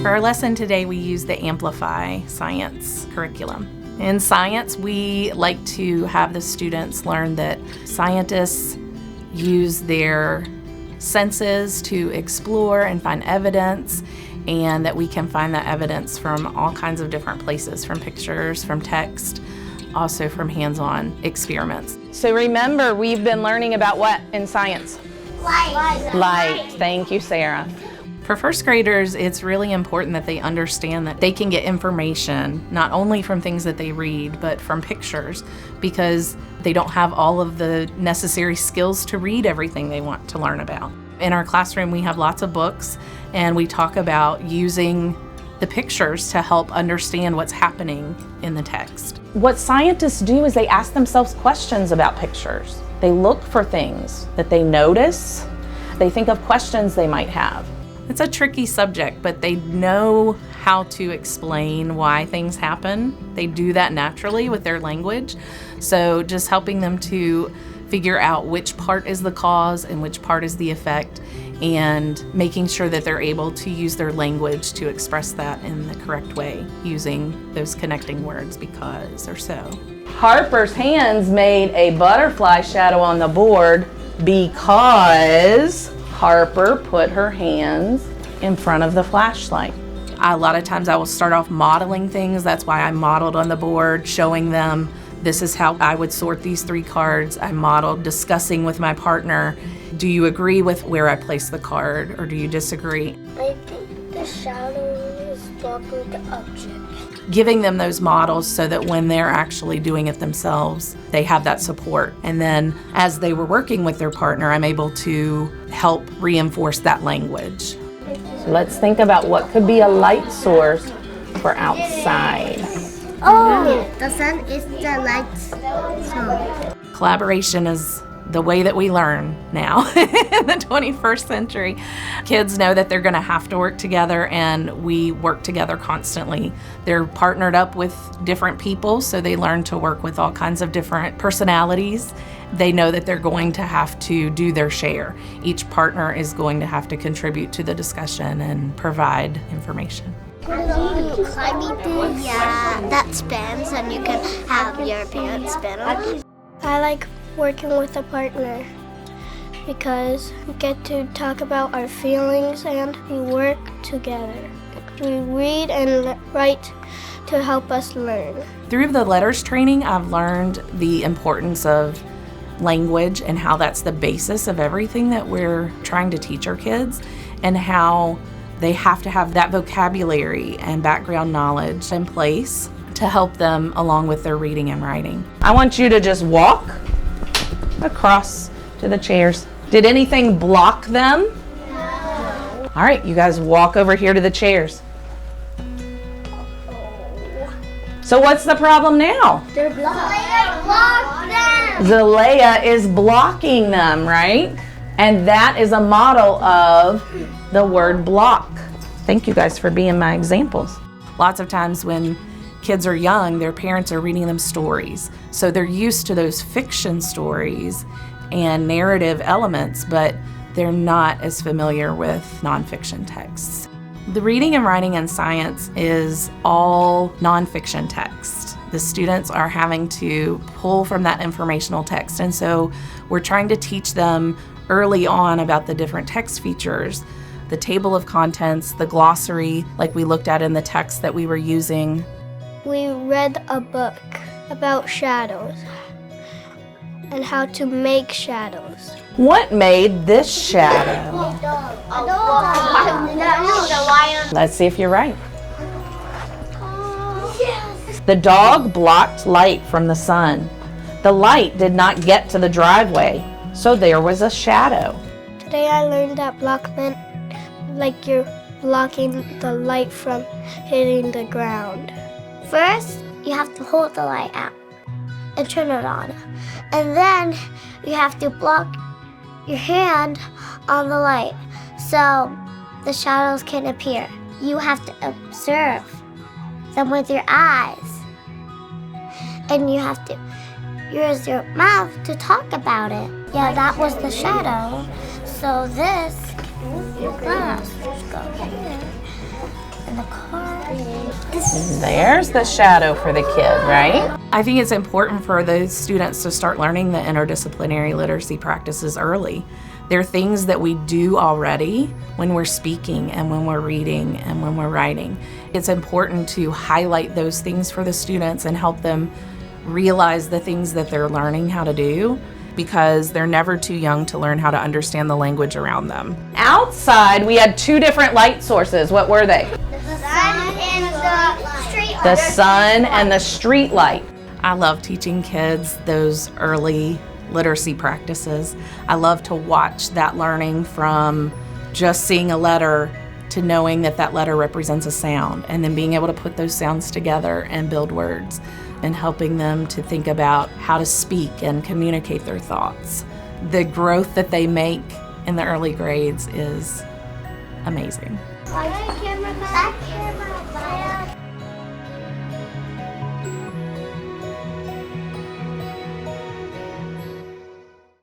For our lesson today, we use the Amplify science curriculum. In science, we like to have the students learn that scientists use their senses to explore and find evidence, and that we can find that evidence from all kinds of different places, from pictures, from text, also from hands-on experiments. So remember, we've been learning about what in science? Light. Thank you, Sarah. For first graders, it's really important that they understand that they can get information not only from things that they read, but from pictures, because they don't have all of the necessary skills to read everything they want to learn about. In our classroom, we have lots of books, and we talk about using the pictures to help understand what's happening in the text. What scientists do is they ask themselves questions about pictures. They look for things that they notice. They think of questions they might have. It's a tricky subject, but they know how to explain why things happen. They do that naturally with their language. So just helping them to figure out which part is the cause and which part is the effect, and making sure that they're able to use their language to express that in the correct way, using those connecting words, because or so. Harper's hands made a butterfly shadow on the board because Harper put her hands in front of the flashlight. A lot of times I will start off modeling things. That's why I modeled on the board, showing them this is how I would sort these 3 cards. I modeled discussing with my partner, do you agree with where I place the card, or do you disagree? I think the shadow is blocking the object. Giving them those models so that when they're actually doing it themselves, they have that support. And then as they were working with their partner, I'm able to help reinforce that language. So let's think about what could be a light source for outside. Oh, the sun is the light source. Collaboration is the way that we learn now in the 21st century. Kids know that they're going to have to work together, and we work together constantly. They're partnered up with different people, so they learn to work with all kinds of different personalities. They know that they're going to have to do their share. Each partner is going to have to contribute to the discussion and provide information. Climbing thing, yeah, that spins, and you can have your parents spin on. I like working with a partner because we get to talk about our feelings and we work together. We read and write to help us learn. Through the letters training, I've learned the importance of language and how that's the basis of everything that we're trying to teach our kids, and how they have to have that vocabulary and background knowledge in place to help them along with their reading and writing. I want you to just walk across to the chairs. Did anything block them? No. All right, you guys walk over here to the chairs. So what's the problem now? They're blocked them. Zalea is blocking them, right? And that is a model of the word block. Thank you guys for being my examples. Lots of times when kids are young, their parents are reading them stories. So they're used to those fiction stories and narrative elements, but they're not as familiar with nonfiction texts. The reading and writing in science is all nonfiction text. The students are having to pull from that informational text, and so we're trying to teach them early on about the different text features, the table of contents, the glossary, like we looked at in the text that we were using. We read a book about shadows and how to make shadows. What made this shadow? A dog. Let's see if you're right. The dog blocked light from the sun. The light did not get to the driveway, so there was a shadow. Today I learned that block meant like you're blocking the light from hitting the ground. First, you have to hold the light out and turn it on. And then you have to block your hand on the light so the shadows can appear. You have to observe them with your eyes. And you have to use your mouth to talk about it. Yeah, that was the shadow. So this, your glass, just go here. in the car. There's the shadow for the kid, right? I think it's important for those students to start learning the interdisciplinary literacy practices early. They're things that we do already when we're speaking and when we're reading and when we're writing. It's important to highlight those things for the students and help them realize the things that they're learning how to do, because they're never too young to learn how to understand the language around them. Outside, we had 2 different light sources. What were they? The sun and the street light. The sun and the street light. I love teaching kids those early literacy practices. I love to watch that learning from just seeing a letter to knowing that that letter represents a sound, and then being able to put those sounds together and build words, and helping them to think about how to speak and communicate their thoughts. The growth that they make in the early grades is amazing. Back camera.